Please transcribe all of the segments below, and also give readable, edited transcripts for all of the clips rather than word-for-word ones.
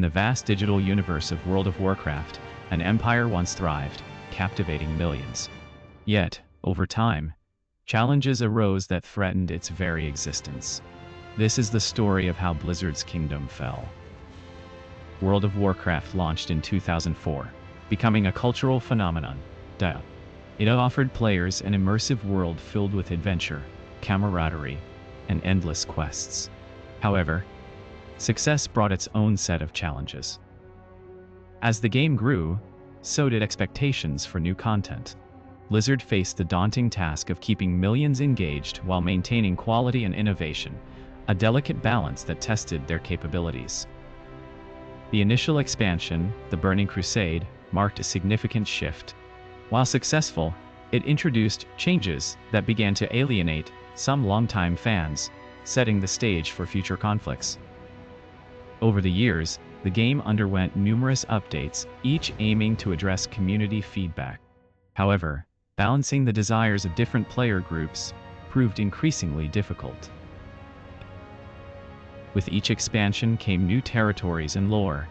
In the vast digital universe of World of Warcraft, an empire once thrived, captivating millions. Yet, over time, challenges arose that threatened its very existence. This is the story of how Blizzard's kingdom fell. World of Warcraft launched in 2004, becoming a cultural phenomenon. It offered players an immersive world filled with adventure, camaraderie, and endless quests. However, success brought its own set of challenges. As the game grew, so did expectations for new content. Blizzard faced the daunting task of keeping millions engaged while maintaining quality and innovation, a delicate balance that tested their capabilities. The initial expansion, the Burning Crusade, marked a significant shift. While successful, it introduced changes that began to alienate some longtime fans, setting the stage for future conflicts. Over the years, the game underwent numerous updates, each aiming to address community feedback. However, balancing the desires of different player groups proved increasingly difficult. With each expansion came new territories and lore,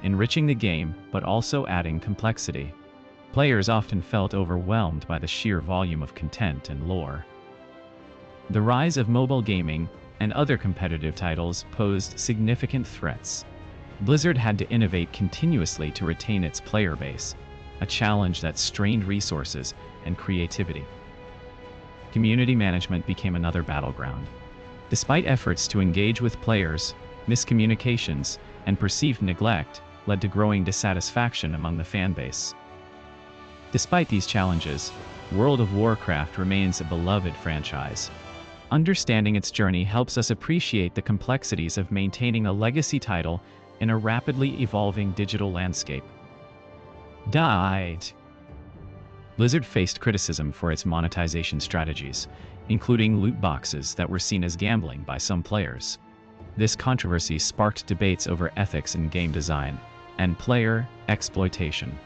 enriching the game but also adding complexity. Players often felt overwhelmed by the sheer volume of content and lore. The rise of mobile gaming and other competitive titles posed significant threats. Blizzard had to innovate continuously to retain its player base, a challenge that strained resources and creativity. Community management became another battleground. Despite efforts to engage with players, miscommunications and perceived neglect led to growing dissatisfaction among the fanbase. Despite these challenges, World of Warcraft remains a beloved franchise. Understanding its journey helps us appreciate the complexities of maintaining a legacy title in a rapidly evolving digital landscape. Blizzard faced criticism for its monetization strategies, including loot boxes that were seen as gambling by some players. This controversy sparked debates over ethics in game design and player exploitation.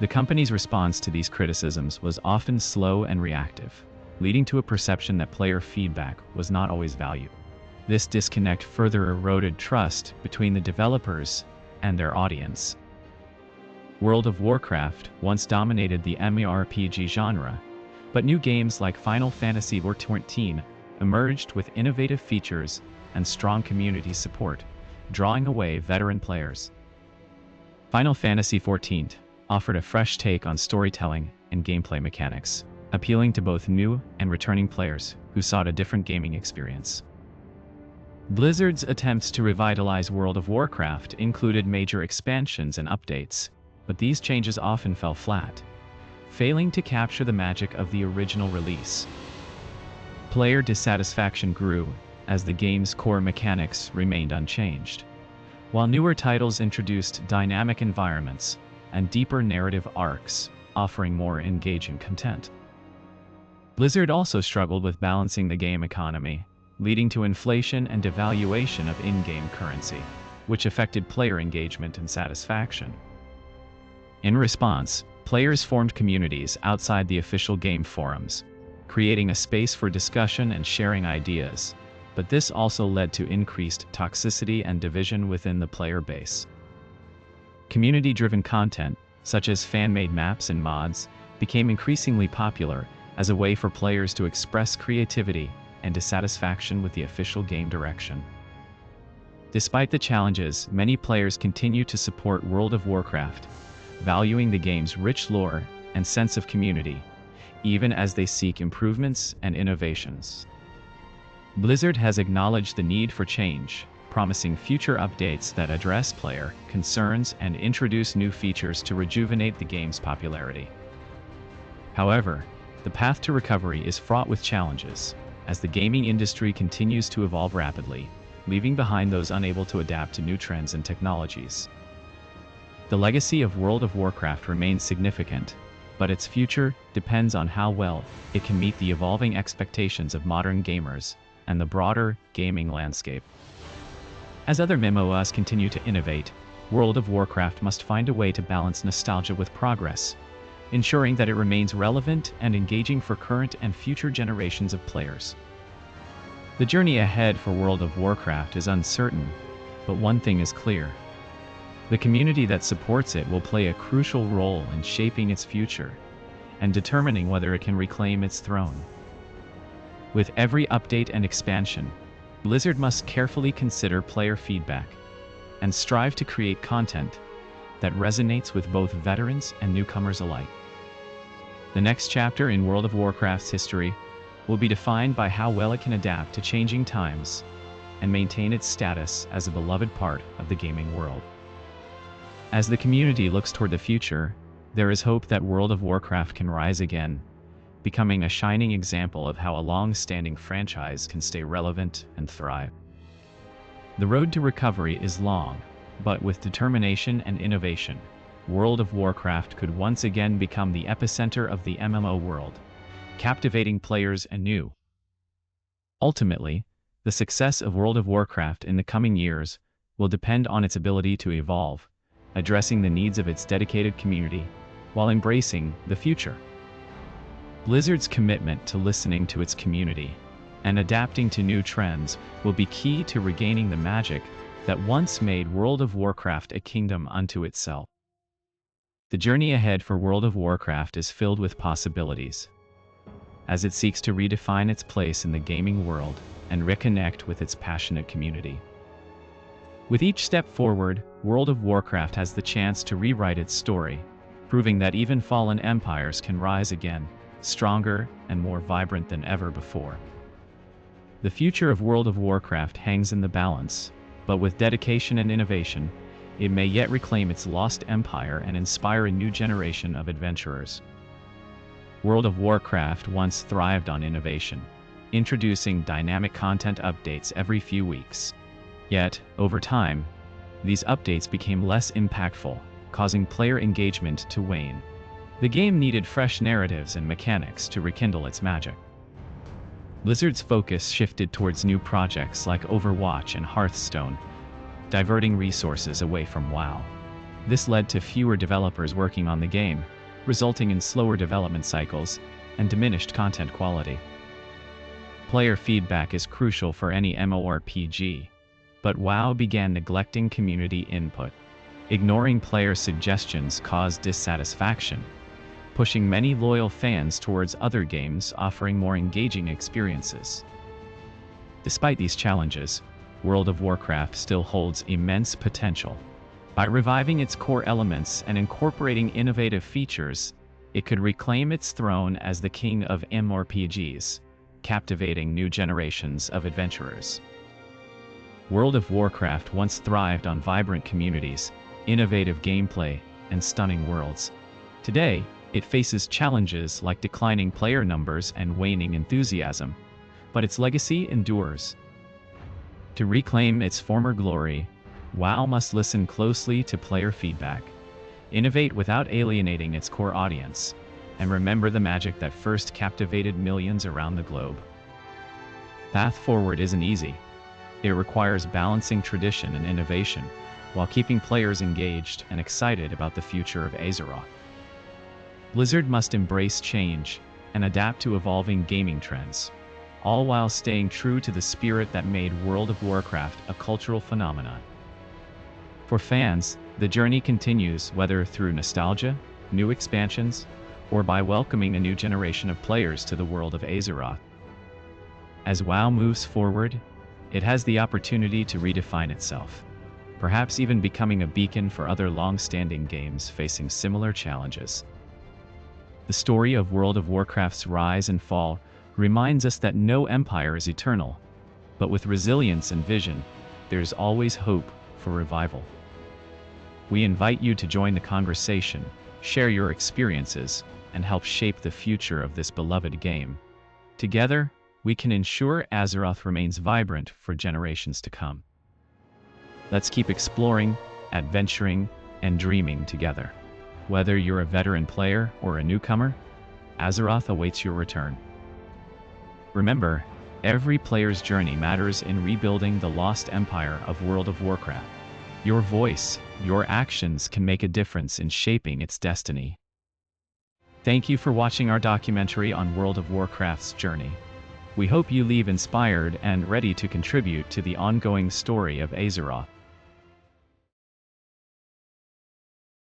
The company's response to these criticisms was often slow and reactive, leading to a perception that player feedback was not always valued. This disconnect further eroded trust between the developers and their audience. World of Warcraft once dominated the MMORPG genre, but new games like Final Fantasy XIV emerged with innovative features and strong community support, drawing away veteran players. Final Fantasy XIV offered a fresh take on storytelling and gameplay mechanics, appealing to both new and returning players who sought a different gaming experience. Blizzard's attempts to revitalize World of Warcraft included major expansions and updates, but these changes often fell flat, failing to capture the magic of the original release. Player dissatisfaction grew as the game's core mechanics remained unchanged, while newer titles introduced dynamic environments and deeper narrative arcs, offering more engaging content. Blizzard also struggled with balancing the game economy, leading to inflation and devaluation of in-game currency, which affected player engagement and satisfaction. In response, players formed communities outside the official game forums, creating a space for discussion and sharing ideas, but this also led to increased toxicity and division within the player base. Community-driven content, such as fan-made maps and mods, became increasingly popular as a way for players to express creativity and dissatisfaction with the official game direction. Despite the challenges, many players continue to support World of Warcraft, valuing the game's rich lore and sense of community, even as they seek improvements and innovations. Blizzard has acknowledged the need for change, promising future updates that address player concerns and introduce new features to rejuvenate the game's popularity. However, the path to recovery is fraught with challenges, as the gaming industry continues to evolve rapidly, leaving behind those unable to adapt to new trends and technologies. The legacy of World of Warcraft remains significant, but its future depends on how well it can meet the evolving expectations of modern gamers and the broader gaming landscape. As other MMOs continue to innovate, World of Warcraft must find a way to balance nostalgia with progress, ensuring that it remains relevant and engaging for current and future generations of players. The journey ahead for World of Warcraft is uncertain, but one thing is clear: The community that supports it will play a crucial role in shaping its future and determining whether it can reclaim its throne. With every update and expansion, Blizzard must carefully consider player feedback and strive to create content that resonates with both veterans and newcomers alike. The next chapter in World of Warcraft's history will be defined by how well it can adapt to changing times and maintain its status as a beloved part of the gaming world. As the community looks toward the future, there is hope that World of Warcraft can rise again, becoming a shining example of how a long-standing franchise can stay relevant and thrive. The road to recovery is long, but with determination and innovation, World of Warcraft could once again become the epicenter of the MMO world, captivating players anew. Ultimately, the success of World of Warcraft in the coming years will depend on its ability to evolve, addressing the needs of its dedicated community while embracing the future. Blizzard's commitment to listening to its community and adapting to new trends will be key to regaining the magic that once made World of Warcraft a kingdom unto itself. The journey ahead for World of Warcraft is filled with possibilities, as it seeks to redefine its place in the gaming world and reconnect with its passionate community. With each step forward, World of Warcraft has the chance to rewrite its story, proving that even fallen empires can rise again, stronger and more vibrant than ever before. The future of World of Warcraft hangs in the balance, but with dedication and innovation, it may yet reclaim its lost empire and inspire a new generation of adventurers. World of Warcraft once thrived on innovation, introducing dynamic content updates every few weeks. Yet, over time, these updates became less impactful, causing player engagement to wane. The game needed fresh narratives and mechanics to rekindle its magic. Blizzard's focus shifted towards new projects like Overwatch and Hearthstone, diverting resources away from WoW. This led to fewer developers working on the game, resulting in slower development cycles and diminished content quality. Player feedback is crucial for any MMORPG, but WoW began neglecting community input. Ignoring player suggestions caused dissatisfaction, pushing many loyal fans towards other games offering more engaging experiences. Despite these challenges, World of Warcraft still holds immense potential. By reviving its core elements and incorporating innovative features, it could reclaim its throne as the king of MMORPGs, captivating new generations of adventurers. World of Warcraft once thrived on vibrant communities, innovative gameplay, and stunning worlds. Today, it faces challenges like declining player numbers and waning enthusiasm, but its legacy endures. To reclaim its former glory, WoW must listen closely to player feedback, innovate without alienating its core audience, and remember the magic that first captivated millions around the globe. Path forward isn't easy. It requires balancing tradition and innovation, while keeping players engaged and excited about the future of Azeroth. Blizzard must embrace change and adapt to evolving gaming trends, all while staying true to the spirit that made World of Warcraft a cultural phenomenon. For fans, the journey continues whether through nostalgia, new expansions, or by welcoming a new generation of players to the world of Azeroth. As WoW moves forward, it has the opportunity to redefine itself, perhaps even becoming a beacon for other long-standing games facing similar challenges. The story of World of Warcraft's rise and fall reminds us that no empire is eternal, but with resilience and vision, there's always hope for revival. We invite you to join the conversation, share your experiences, and help shape the future of this beloved game. Together, we can ensure Azeroth remains vibrant for generations to come. Let's keep exploring, adventuring, and dreaming together. Whether you're a veteran player or a newcomer, Azeroth awaits your return. Remember, every player's journey matters in rebuilding the lost empire of World of Warcraft. Your voice, your actions can make a difference in shaping its destiny. Thank you for watching our documentary on World of Warcraft's journey. We hope you leave inspired and ready to contribute to the ongoing story of Azeroth.